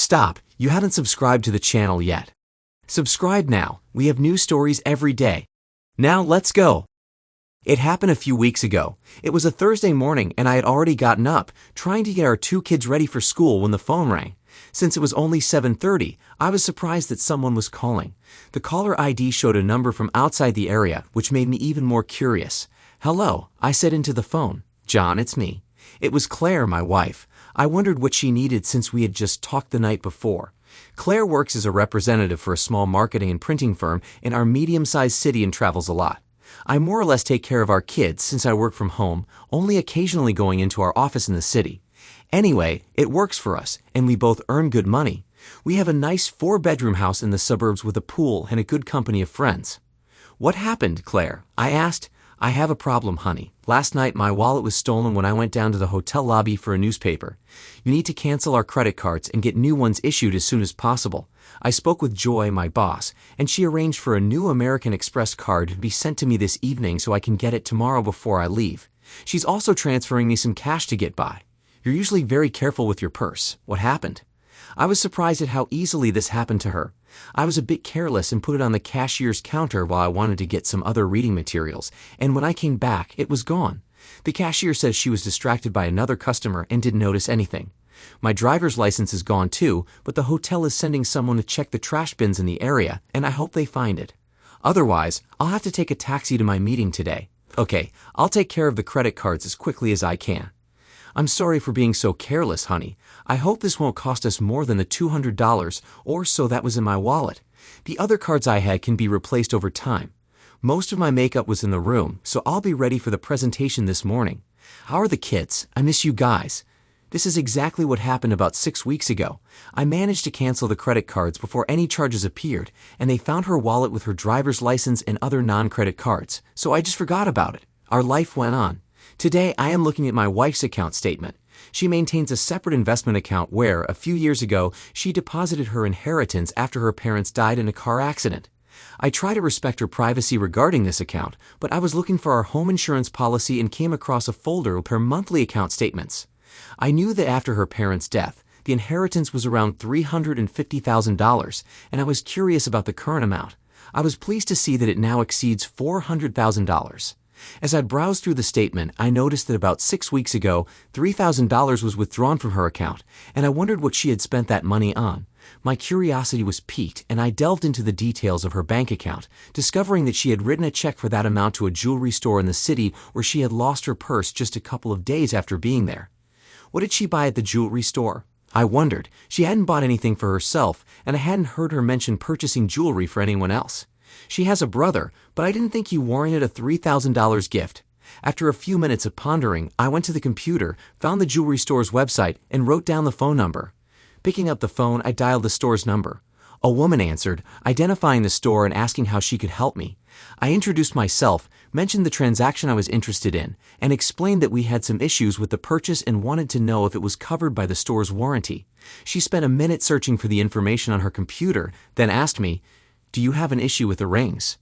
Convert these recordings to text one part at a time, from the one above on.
Stop, you haven't subscribed to the channel yet. Subscribe now, we have new stories every day. Now let's go. It happened a few weeks ago. It was a Thursday morning and I had already gotten up, trying to get our two kids ready for school when the phone rang. Since it was only 7:30, I was surprised that someone was calling. The caller ID showed a number from outside the area, which made me even more curious. "Hello," I said into the phone. "John, it's me." It was Claire, my wife. I wondered what she needed since we had just talked the night before. Claire works as a representative for a small marketing and printing firm in our medium-sized city and travels a lot. I more or less take care of our kids since I work from home, only occasionally going into our office in the city. Anyway, it works for us, and we both earn good money. We have a nice 4-bedroom house in the suburbs with a pool and a good company of friends. "What happened, Claire?" I asked. "I have a problem, honey. Last night my wallet was stolen when I went down to the hotel lobby for a newspaper. You need to cancel our credit cards and get new ones issued as soon as possible. I spoke with Joy, my boss, and she arranged for a new American Express card to be sent to me this evening so I can get it tomorrow before I leave. She's also transferring me some cash to get by. You're usually very careful with your purse. What happened?" I was surprised at how easily this happened to her. I was a bit careless and put it on the cashier's counter while I wanted to get some other reading materials, and when I came back, it was gone. The cashier says she was distracted by another customer and didn't notice anything. My driver's license is gone too, but the hotel is sending someone to check the trash bins in the area, and I hope they find it. Otherwise, I'll have to take a taxi to my meeting today. Okay, I'll take care of the credit cards as quickly as I can. "I'm sorry for being so careless, honey. I hope this won't cost us more than the $200 or so that was in my wallet. The other cards I had can be replaced over time. Most of my makeup was in the room, so I'll be ready for the presentation this morning. How are the kids? I miss you guys." This is exactly what happened about 6 weeks ago. I managed to cancel the credit cards before any charges appeared, and they found her wallet with her driver's license and other non-credit cards, so I just forgot about it. Our life went on. Today, I am looking at my wife's account statement. She maintains a separate investment account where, a few years ago, she deposited her inheritance after her parents died in a car accident. I try to respect her privacy regarding this account, but I was looking for our home insurance policy and came across a folder with her monthly account statements. I knew that after her parents' death, the inheritance was around $350,000, and I was curious about the current amount. I was pleased to see that it now exceeds $400,000. As I browsed through the statement, I noticed that about 6 weeks ago, $3,000 was withdrawn from her account, and I wondered what she had spent that money on. My curiosity was piqued, and I delved into the details of her bank account, discovering that she had written a check for that amount to a jewelry store in the city where she had lost her purse just a couple of days after being there. What did she buy at the jewelry store? I wondered. She hadn't bought anything for herself, and I hadn't heard her mention purchasing jewelry for anyone else. She has a brother, but I didn't think he warranted a $3,000 gift. After a few minutes of pondering, I went to the computer, found the jewelry store's website, and wrote down the phone number. Picking up the phone, I dialed the store's number. A woman answered, identifying the store and asking how she could help me. I introduced myself, mentioned the transaction I was interested in, and explained that we had some issues with the purchase and wanted to know if it was covered by the store's warranty. She spent a minute searching for the information on her computer, then asked me, "Do you have an issue with the rings?"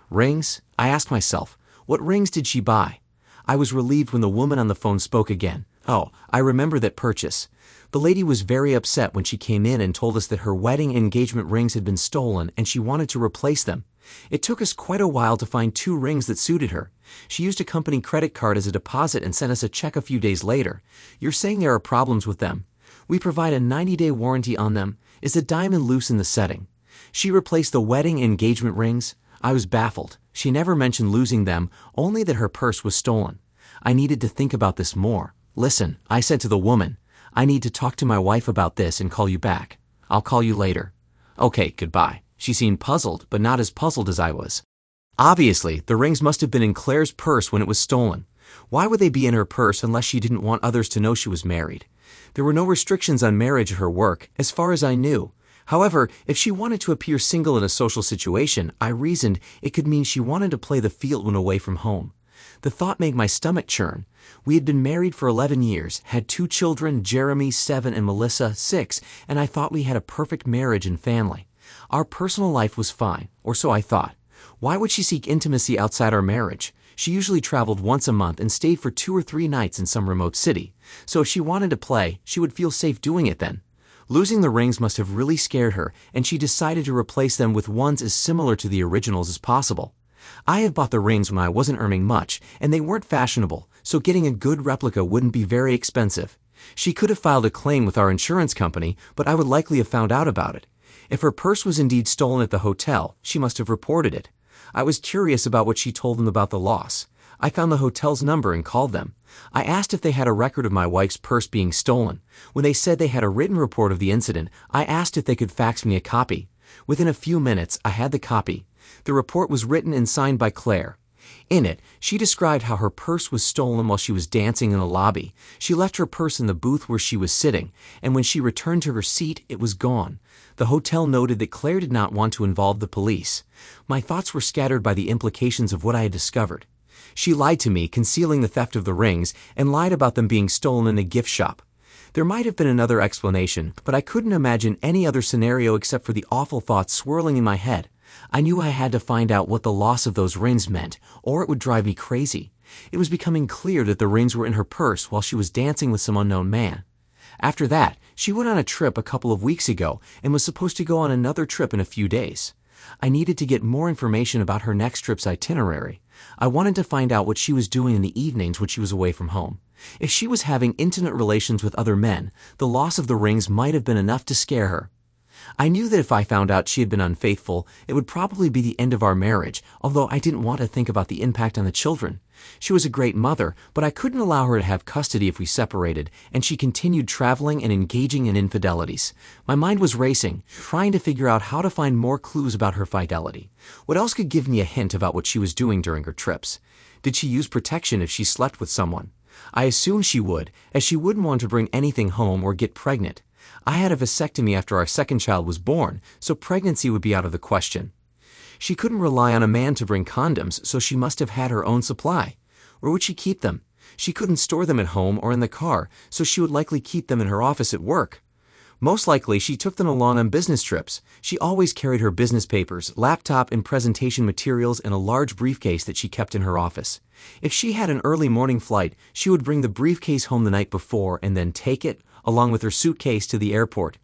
Rings? I asked myself, what rings did she buy? I was relieved when the woman on the phone spoke again. Oh, I remember that purchase. The lady was very upset when she came in and told us that her wedding and engagement rings had been stolen and she wanted to replace them. It took us quite a while to find 2 rings that suited her. She used a company credit card as a deposit and sent us a check a few days later. You're saying there are problems with them? We provide a 90-day warranty on them. Is the diamond loose in the setting? She replaced the wedding and engagement rings. I was baffled. She never mentioned losing them, only that her purse was stolen. I needed to think about this more. "Listen," I said to the woman, "I need to talk to my wife about this and call you back. I'll call you later." "Okay, goodbye." She seemed puzzled, but not as puzzled as I was. Obviously, the rings must have been in Claire's purse when it was stolen. Why would they be in her purse unless she didn't want others to know she was married? There were no restrictions on marriage at her work, as far as I knew. However, if she wanted to appear single in a social situation, I reasoned it could mean she wanted to play the field when away from home. The thought made my stomach churn. We had been married for 11 years, had 2 children, Jeremy, 7, and Melissa, 6, and I thought we had a perfect marriage and family. Our personal life was fine, or so I thought. Why would she seek intimacy outside our marriage? She usually traveled once a month and stayed for 2 or 3 nights in some remote city. So if she wanted to play, she would feel safe doing it then. Losing the rings must have really scared her, and she decided to replace them with ones as similar to the originals as possible. I had bought the rings when I wasn't earning much, and they weren't fashionable, so getting a good replica wouldn't be very expensive. She could have filed a claim with our insurance company, but I would likely have found out about it. If her purse was indeed stolen at the hotel, she must have reported it. I was curious about what she told them about the loss. I found the hotel's number and called them. I asked if they had a record of my wife's purse being stolen. When they said they had a written report of the incident, I asked if they could fax me a copy. Within a few minutes, I had the copy. The report was written and signed by Claire. In it, she described how her purse was stolen while she was dancing in the lobby. She left her purse in the booth where she was sitting, and when she returned to her seat, it was gone. The hotel noted that Claire did not want to involve the police. My thoughts were scattered by the implications of what I had discovered. She lied to me, concealing the theft of the rings, and lied about them being stolen in a gift shop. There might have been another explanation, but I couldn't imagine any other scenario except for the awful thoughts swirling in my head. I knew I had to find out what the loss of those rings meant, or it would drive me crazy. It was becoming clear that the rings were in her purse while she was dancing with some unknown man. After that, she went on a trip a couple of weeks ago and was supposed to go on another trip in a few days. I needed to get more information about her next trip's itinerary. I wanted to find out what she was doing in the evenings when she was away from home. If she was having intimate relations with other men, the loss of the rings might have been enough to scare her. I knew that if I found out she had been unfaithful, it would probably be the end of our marriage, although I didn't want to think about the impact on the children. She was a great mother, but I couldn't allow her to have custody if we separated, and she continued traveling and engaging in infidelities. My mind was racing, trying to figure out how to find more clues about her fidelity. What else could give me a hint about what she was doing during her trips? Did she use protection if she slept with someone? I assumed she would, as she wouldn't want to bring anything home or get pregnant. I had a vasectomy after our second child was born, so pregnancy would be out of the question. She couldn't rely on a man to bring condoms, so she must have had her own supply. Where would she keep them? She couldn't store them at home or in the car, so she would likely keep them in her office at work. Most likely, she took them along on business trips. She always carried her business papers, laptop, and presentation materials in a large briefcase that she kept in her office. If she had an early morning flight, she would bring the briefcase home the night before and then take it, along with her suitcase, to the airport.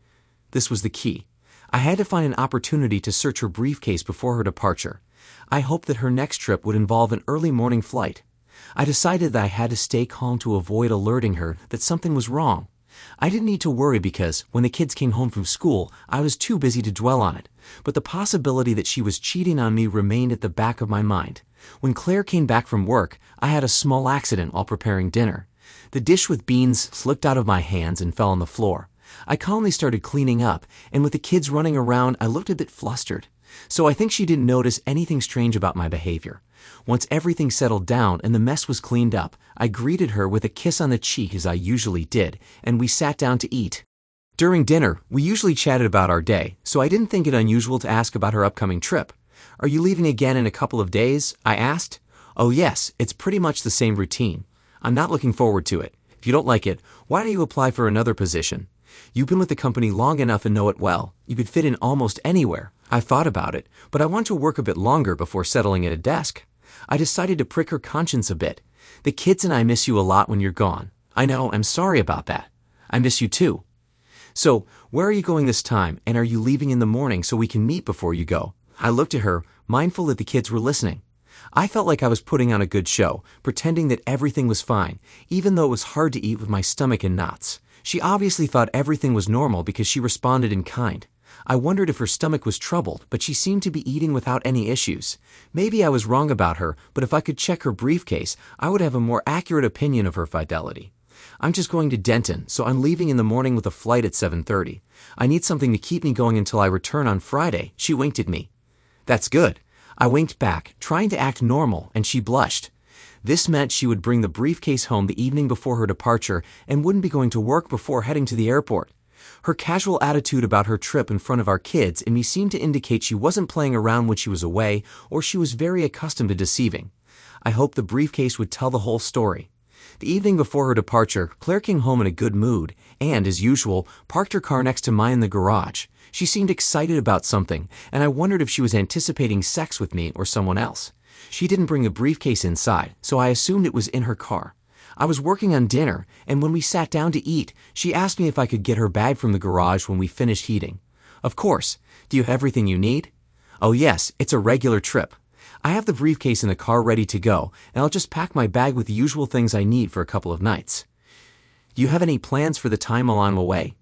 This was the key. I had to find an opportunity to search her briefcase before her departure. I hoped that her next trip would involve an early morning flight. I decided that I had to stay calm to avoid alerting her that something was wrong. I didn't need to worry because, when the kids came home from school, I was too busy to dwell on it. But the possibility that she was cheating on me remained at the back of my mind. When Claire came back from work, I had a small accident while preparing dinner. The dish with beans slipped out of my hands and fell on the floor. I calmly started cleaning up, and with the kids running around, I looked a bit flustered. So I think she didn't notice anything strange about my behavior. Once everything settled down and the mess was cleaned up, I greeted her with a kiss on the cheek as I usually did, and we sat down to eat. During dinner, we usually chatted about our day, so I didn't think it unusual to ask about her upcoming trip. "Are you leaving again in a couple of days?" I asked. "Oh yes, it's pretty much the same routine. I'm not looking forward to it. If you don't like it, why don't you apply for another position? You've been with the company long enough and know it well. You could fit in almost anywhere." I thought about it, but I want to work a bit longer before settling at a desk. I decided to prick her conscience a bit. "The kids and I miss you a lot when you're gone." "I know, I'm sorry about that." "I miss you too." "So, where are you going this time, and are you leaving in the morning so we can meet before you go?" I looked at her, mindful that the kids were listening. I felt like I was putting on a good show, pretending that everything was fine, even though it was hard to eat with my stomach in knots. She obviously thought everything was normal because she responded in kind. I wondered if her stomach was troubled, but she seemed to be eating without any issues. Maybe I was wrong about her, but if I could check her briefcase, I would have a more accurate opinion of her fidelity. "I'm just going to Denton, so I'm leaving in the morning with a flight at 7:30. I need something to keep me going until I return on Friday." She winked at me. "That's good." I winked back, trying to act normal, and she blushed. This meant she would bring the briefcase home the evening before her departure and wouldn't be going to work before heading to the airport. Her casual attitude about her trip in front of our kids and me seemed to indicate she wasn't playing around when she was away, or she was very accustomed to deceiving. I hoped the briefcase would tell the whole story. The evening before her departure, Claire came home in a good mood and, as usual, parked her car next to mine in the garage. She seemed excited about something, and I wondered if she was anticipating sex with me or someone else. She didn't bring the briefcase inside, so I assumed it was in her car. I was working on dinner, and when we sat down to eat, she asked me if I could get her bag from the garage when we finished eating. Of course. Do you have everything you need? Oh yes, it's a regular trip. I have the briefcase in the car ready to go, and I'll just pack my bag with the usual things I need for a couple of nights. Do you have any plans for the time while I'm away?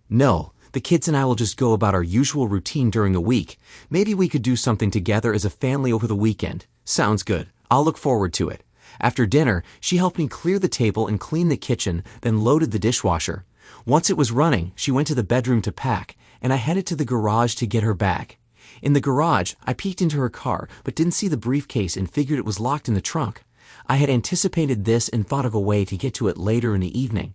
No, the kids and I will just go about our usual routine during the week. Maybe we could do something together as a family over the weekend. Sounds good. I'll look forward to it. After dinner, she helped me clear the table and clean the kitchen, then loaded the dishwasher. Once it was running, she went to the bedroom to pack, and I headed to the garage to get her bag. In the garage, I peeked into her car, but didn't see the briefcase and figured it was locked in the trunk. I had anticipated this and thought of a way to get to it later in the evening.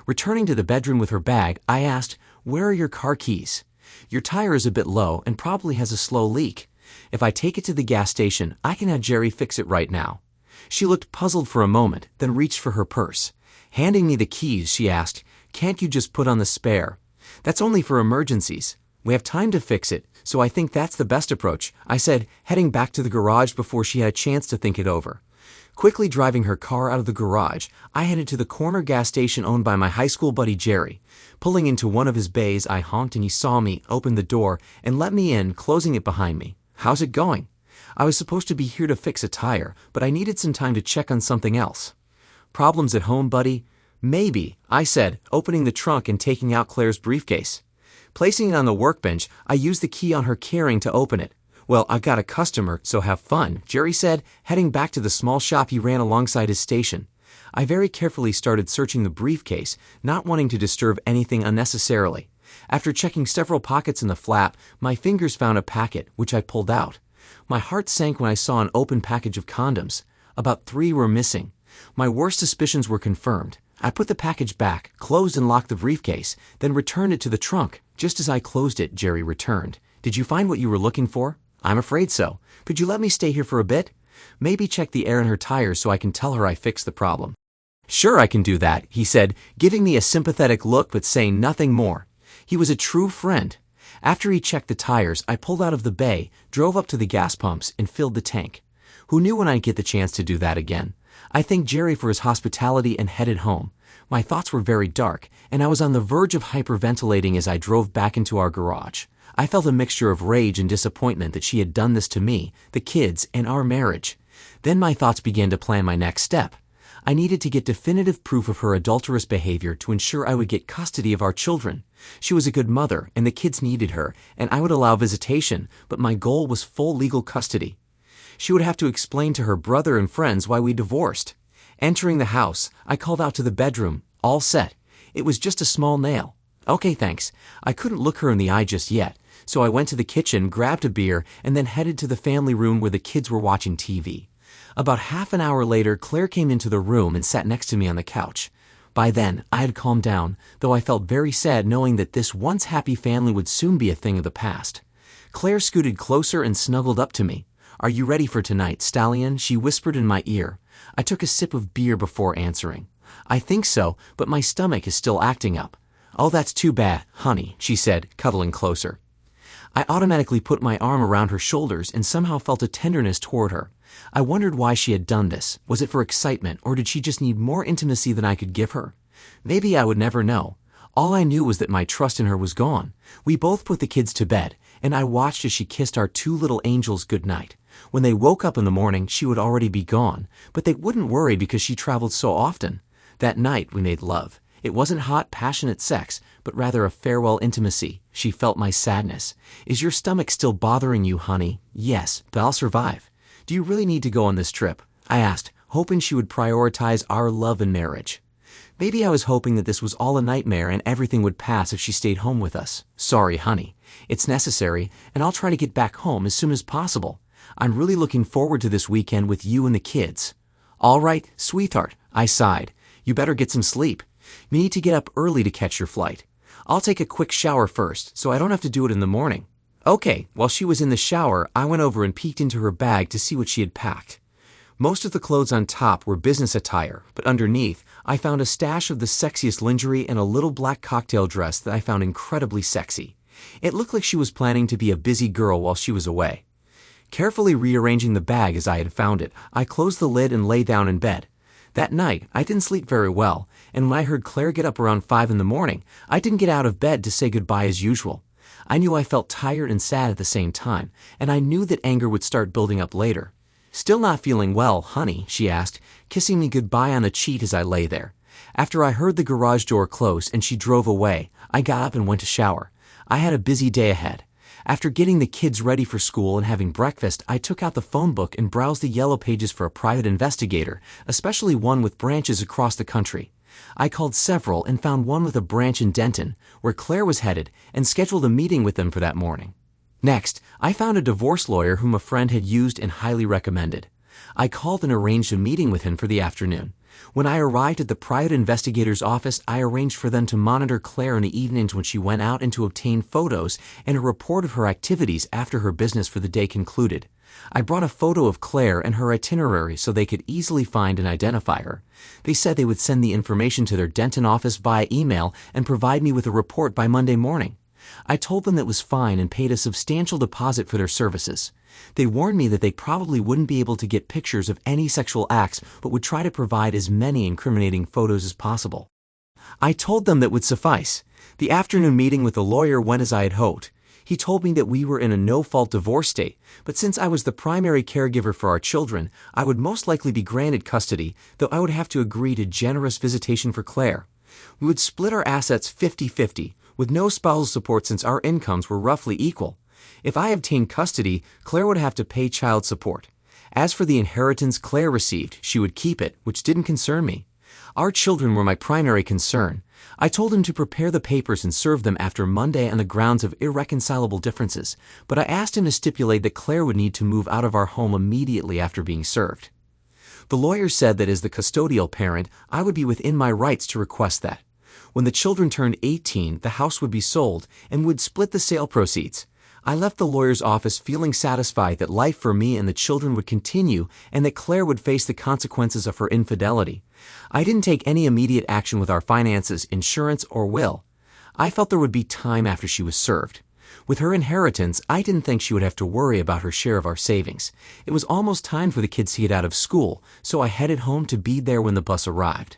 Returning to the bedroom with her bag, I asked, "Where are your car keys? Your tire is a bit low and probably has a slow leak. If I take it to the gas station, I can have Jerry fix it right now." She looked puzzled for a moment, then reached for her purse. Handing me the keys, she asked, "Can't you just put on the spare? That's only for emergencies. We have time to fix it, so I think that's the best approach," I said, heading back to the garage before she had a chance to think it over. Quickly driving her car out of the garage, I headed to the corner gas station owned by my high school buddy Jerry. Pulling into one of his bays, I honked and he saw me, opened the door, and let me in, closing it behind me. "How's it going?" I was supposed to be here to fix a tire, but I needed some time to check on something else. "Problems at home, buddy?" "Maybe," I said, opening the trunk and taking out Claire's briefcase. Placing it on the workbench, I used the key on her carrying to open it. "Well, I've got a customer, so have fun," Jerry said, heading back to the small shop he ran alongside his station. I very carefully started searching the briefcase, not wanting to disturb anything unnecessarily. After checking several pockets in the flap, my fingers found a packet, which I pulled out. My heart sank when I saw an open package of condoms. About 3 were missing. My worst suspicions were confirmed. I put the package back, closed and locked the briefcase, then returned it to the trunk. Just as I closed it, Jerry returned. "Did you find what you were looking for?" "I'm afraid so. Could you let me stay here for a bit? Maybe check the air in her tires so I can tell her I fixed the problem." "Sure, I can do that," he said, giving me a sympathetic look but saying nothing more. He was a true friend. After he checked the tires, I pulled out of the bay, drove up to the gas pumps, and filled the tank. Who knew when I'd get the chance to do that again? I thanked Jerry for his hospitality and headed home. My thoughts were very dark, and I was on the verge of hyperventilating as I drove back into our garage. I felt a mixture of rage and disappointment that she had done this to me, the kids, and our marriage. Then my thoughts began to plan my next step. I needed to get definitive proof of her adulterous behavior to ensure I would get custody of our children. She was a good mother, and the kids needed her, and I would allow visitation, but my goal was full legal custody. She would have to explain to her brother and friends why we divorced. Entering the house, I called out to the bedroom, "All set." It was just a small nail. "Okay, thanks." I couldn't look her in the eye just yet, so I went to the kitchen, grabbed a beer, and then headed to the family room where the kids were watching TV. About half an hour later, Claire came into the room and sat next to me on the couch. By then, I had calmed down, though I felt very sad knowing that this once happy family would soon be a thing of the past. Claire scooted closer and snuggled up to me. "Are you ready for tonight, Stallion?" she whispered in my ear. I took a sip of beer before answering. "I think so, but my stomach is still acting up." "Oh, that's too bad, honey," she said, cuddling closer. I automatically put my arm around her shoulders and somehow felt a tenderness toward her. I wondered why she had done this. Was it for excitement, or did she just need more intimacy than I could give her? Maybe I would never know. All I knew was that my trust in her was gone. We both put the kids to bed, and I watched as she kissed our 2 little angels goodnight. When they woke up in the morning, she would already be gone, but they wouldn't worry because she traveled so often. That night, we made love. It wasn't hot, passionate sex, but rather a farewell intimacy. She felt my sadness. "Is your stomach still bothering you, honey?" "Yes, but I'll survive." "Do you really need to go on this trip?" I asked, hoping she would prioritize our love and marriage. Maybe I was hoping that this was all a nightmare and everything would pass if she stayed home with us. "Sorry, honey. It's necessary, and I'll try to get back home as soon as possible. I'm really looking forward to this weekend with you and the kids." "All right, sweetheart," I sighed. "You better get some sleep. You need to get up early to catch your flight. I'll take a quick shower first, so I don't have to do it in the morning." Okay, while she was in the shower, I went over and peeked into her bag to see what she had packed. Most of the clothes on top were business attire, but underneath, I found a stash of the sexiest lingerie and a little black cocktail dress that I found incredibly sexy. It looked like she was planning to be a busy girl while she was away. Carefully rearranging the bag as I had found it, I closed the lid and lay down in bed. That night, I didn't sleep very well, and when I heard Claire get up around 5 in the morning, I didn't get out of bed to say goodbye as usual. I knew I felt tired and sad at the same time, and I knew that anger would start building up later. "Still not feeling well, honey?" she asked, kissing me goodbye on the cheek as I lay there. After I heard the garage door close and she drove away, I got up and went to shower. I had a busy day ahead. After getting the kids ready for school and having breakfast, I took out the phone book and browsed the yellow pages for a private investigator, especially one with branches across the country. I called several and found one with a branch in Denton, where Claire was headed, and scheduled a meeting with them for that morning. Next, I found a divorce lawyer whom a friend had used and highly recommended. I called and arranged a meeting with him for the afternoon. When I arrived at the private investigator's office, I arranged for them to monitor Claire in the evenings when she went out and to obtain photos and a report of her activities after her business for the day concluded. I brought a photo of Claire and her itinerary so they could easily find and identify her. They said they would send the information to their Denton office via email and provide me with a report by Monday morning. I told them that was fine and paid a substantial deposit for their services. They warned me that they probably wouldn't be able to get pictures of any sexual acts, but would try to provide as many incriminating photos as possible. I told them that would suffice. The afternoon meeting with the lawyer went as I had hoped. He told me that we were in a no-fault divorce state, but since I was the primary caregiver for our children, I would most likely be granted custody, though I would have to agree to generous visitation for Claire. We would split our assets 50-50, with no spousal support since our incomes were roughly equal. If I obtained custody, Claire would have to pay child support. As for the inheritance Claire received, she would keep it, which didn't concern me. Our children were my primary concern. I told him to prepare the papers and serve them after Monday on the grounds of irreconcilable differences, but I asked him to stipulate that Claire would need to move out of our home immediately after being served. The lawyer said that as the custodial parent, I would be within my rights to request that. When the children turned 18, the house would be sold and would split the sale proceeds. I left the lawyer's office feeling satisfied that life for me and the children would continue and that Claire would face the consequences of her infidelity. I didn't take any immediate action with our finances, insurance, or will. I felt there would be time after she was served. With her inheritance, I didn't think she would have to worry about her share of our savings. It was almost time for the kids to get out of school, so I headed home to be there when the bus arrived.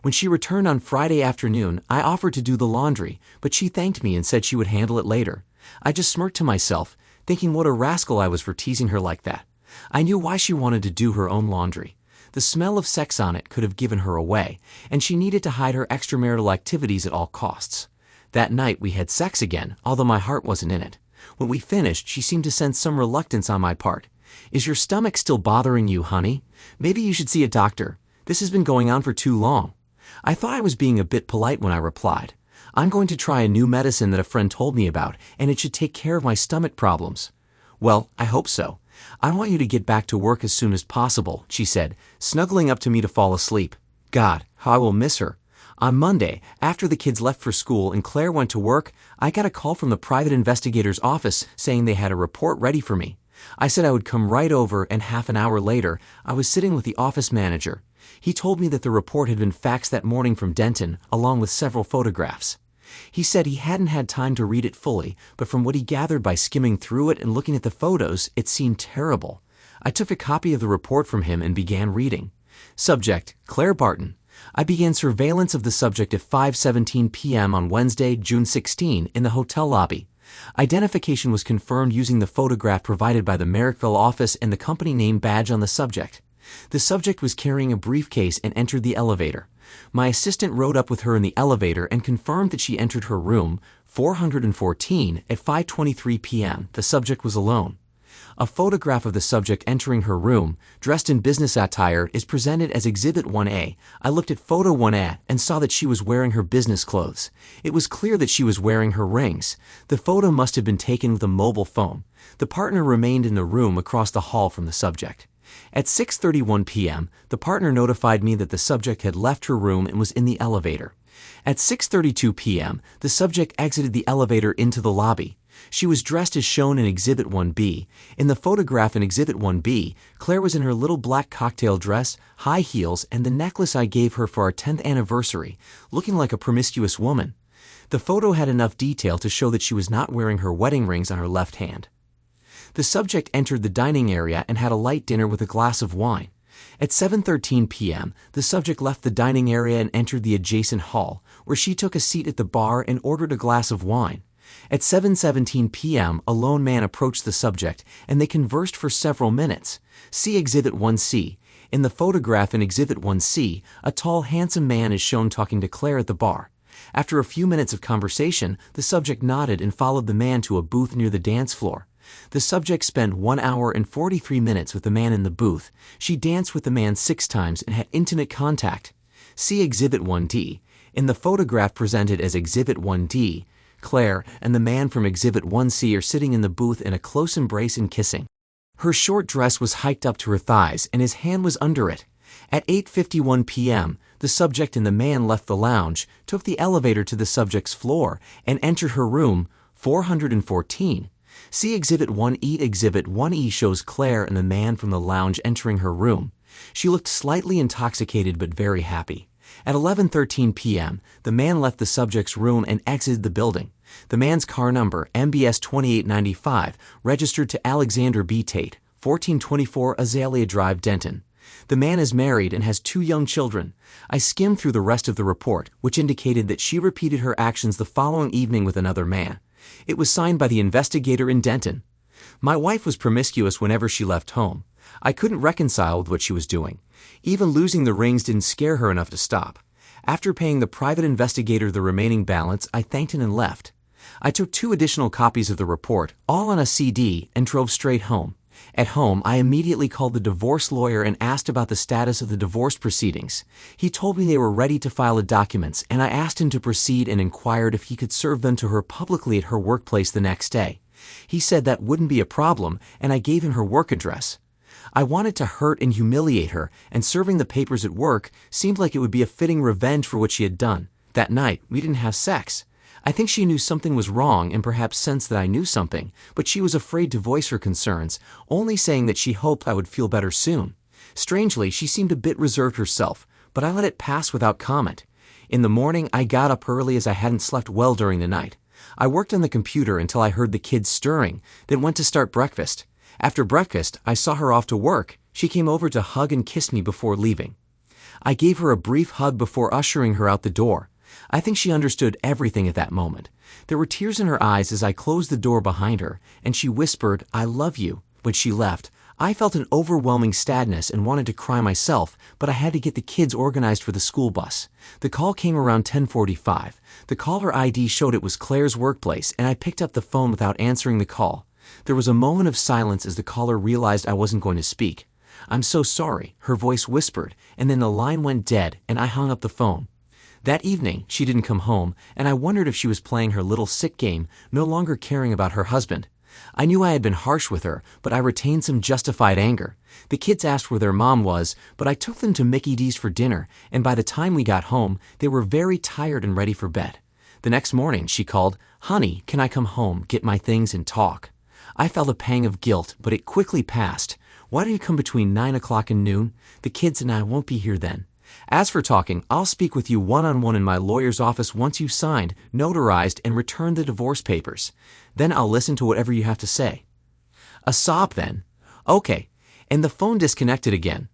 When she returned on Friday afternoon, I offered to do the laundry, but she thanked me and said she would handle it later. I just smirked to myself, thinking what a rascal I was for teasing her like that. I knew why she wanted to do her own laundry. The smell of sex on it could have given her away, and she needed to hide her extramarital activities at all costs. That night we had sex again, although my heart wasn't in it. When we finished, she seemed to sense some reluctance on my part. "Is your stomach still bothering you, honey? Maybe you should see a doctor. This has been going on for too long." I thought I was being a bit polite when I replied, "I'm going to try a new medicine that a friend told me about, and it should take care of my stomach problems." "Well, I hope so. I want you to get back to work as soon as possible," she said, snuggling up to me to fall asleep. God, how I will miss her. On Monday, after the kids left for school and Claire went to work, I got a call from the private investigator's office saying they had a report ready for me. I said I would come right over, and half an hour later, I was sitting with the office manager. He told me that the report had been faxed that morning from Denton, along with several photographs. He said he hadn't had time to read it fully, but from what he gathered by skimming through it and looking at the photos, it seemed terrible. I took a copy of the report from him and began reading. Subject: Claire Barton. I began surveillance of the subject at 5:17 p.m. on Wednesday, June 16, in the hotel lobby. Identification was confirmed using the photograph provided by the Merrickville office and the company name badge on the subject. The subject was carrying a briefcase and entered the elevator. My assistant rode up with her in the elevator and confirmed that she entered her room, 414, at 5:23 p.m. The subject was alone. A photograph of the subject entering her room, dressed in business attire, is presented as Exhibit 1A. I looked at Photo 1A and saw that she was wearing her business clothes. It was clear that she was wearing her rings. The photo must have been taken with a mobile phone. The partner remained in the room across the hall from the subject. At 6:31 p.m., the partner notified me that the subject had left her room and was in the elevator. At 6:32 p.m., the subject exited the elevator into the lobby. She was dressed as shown in Exhibit 1B. In the photograph in Exhibit 1B, Claire was in her little black cocktail dress, high heels, and the necklace I gave her for our 10th anniversary, looking like a promiscuous woman. The photo had enough detail to show that she was not wearing her wedding rings on her left hand. The subject entered the dining area and had a light dinner with a glass of wine. At 7:13 p.m., the subject left the dining area and entered the adjacent hall, where she took a seat at the bar and ordered a glass of wine. At 7:17 p.m., a lone man approached the subject, and they conversed for several minutes. See Exhibit 1C. In the photograph in Exhibit 1C, a tall, handsome man is shown talking to Claire at the bar. After a few minutes of conversation, the subject nodded and followed the man to a booth near the dance floor. The subject spent 1 hour and 43 minutes with the man in the booth. She danced with the man 6 times and had intimate contact. See Exhibit 1D. In the photograph presented as Exhibit 1D, Claire and the man from Exhibit 1C are sitting in the booth in a close embrace and kissing. Her short dress was hiked up to her thighs and his hand was under it. At 8:51 p.m., the subject and the man left the lounge, took the elevator to the subject's floor, and entered her room, 414. See Exhibit 1E. Exhibit 1E shows Claire and the man from the lounge entering her room. She looked slightly intoxicated but very happy. At 11:13 p.m., the man left the subject's room and exited the building. The man's car number, MBS 2895, registered to Alexander B. Tate, 1424 Azalea Drive, Denton. The man is married and has 2 young children. I skimmed through the rest of the report, which indicated that she repeated her actions the following evening with another man. It was signed by the investigator in Denton. My wife was promiscuous whenever she left home. I couldn't reconcile with what she was doing. Even losing the rings didn't scare her enough to stop. After paying the private investigator the remaining balance, I thanked him and left. I took 2 additional copies of the report, all on a CD, and drove straight home. At home, I immediately called the divorce lawyer and asked about the status of the divorce proceedings. He told me they were ready to file the documents, and I asked him to proceed and inquired if he could serve them to her publicly at her workplace the next day. He said that wouldn't be a problem, and I gave him her work address. I wanted to hurt and humiliate her, and serving the papers at work seemed like it would be a fitting revenge for what she had done. That night, we didn't have sex. I think she knew something was wrong and perhaps sensed that I knew something, but she was afraid to voice her concerns, only saying that she hoped I would feel better soon. Strangely, she seemed a bit reserved herself, but I let it pass without comment. In the morning, I got up early as I hadn't slept well during the night. I worked on the computer until I heard the kids stirring, then went to start breakfast. After breakfast, I saw her off to work. She came over to hug and kiss me before leaving. I gave her a brief hug before ushering her out the door. I think she understood everything at that moment. There were tears in her eyes as I closed the door behind her, and she whispered, "I love you." When she left, I felt an overwhelming sadness and wanted to cry myself, but I had to get the kids organized for the school bus. The call came around 10:45. The caller ID showed it was Claire's workplace, and I picked up the phone without answering the call. There was a moment of silence as the caller realized I wasn't going to speak. "I'm so sorry," her voice whispered, and then the line went dead, and I hung up the phone. That evening, she didn't come home, and I wondered if she was playing her little sick game, no longer caring about her husband. I knew I had been harsh with her, but I retained some justified anger. The kids asked where their mom was, but I took them to Mickey D's for dinner, and by the time we got home, they were very tired and ready for bed. The next morning, she called, "Honey, can I come home, get my things, and talk?" I felt a pang of guilt, but it quickly passed. "Why don't you come between 9 o'clock and noon? The kids and I won't be here then. As for talking, I'll speak with you one-on-one in my lawyer's office once you've signed, notarized, and returned the divorce papers. Then I'll listen to whatever you have to say." A sob then. "Okay." And the phone disconnected again.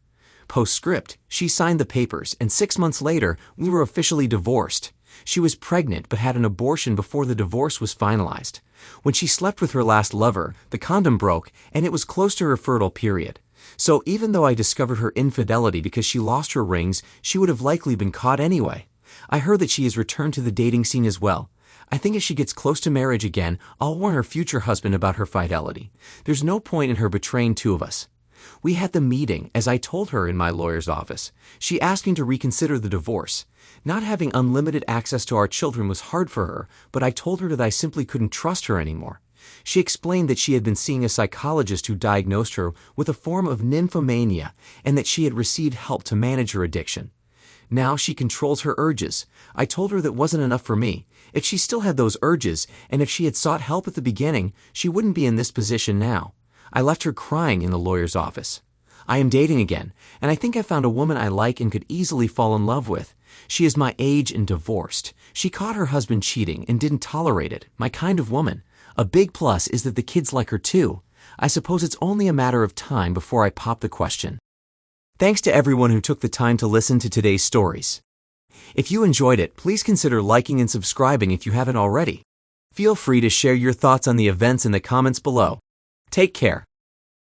Postscript, she signed the papers, and 6 months later, we were officially divorced. She was pregnant but had an abortion before the divorce was finalized. When she slept with her last lover, the condom broke, and it was close to her fertile period. So even though I discovered her infidelity because she lost her rings, she would have likely been caught anyway. I heard that she has returned to the dating scene as well. I think as she gets close to marriage again, I'll warn her future husband about her fidelity. There's no point in her betraying 2 of us. We had the meeting, as I told her in my lawyer's office. She asked me to reconsider the divorce. Not having unlimited access to our children was hard for her, but I told her that I simply couldn't trust her anymore. She explained that she had been seeing a psychologist who diagnosed her with a form of nymphomania and that she had received help to manage her addiction. Now she controls her urges. I told her that wasn't enough for me. If she still had those urges, and if she had sought help at the beginning, she wouldn't be in this position now. I left her crying in the lawyer's office. I am dating again, and I think I found a woman I like and could easily fall in love with. She is my age and divorced. She caught her husband cheating and didn't tolerate it, my kind of woman. A big plus is that the kids like her too. I suppose it's only a matter of time before I pop the question. Thanks to everyone who took the time to listen to today's stories. If you enjoyed it, please consider liking and subscribing if you haven't already. Feel free to share your thoughts on the events in the comments below. Take care.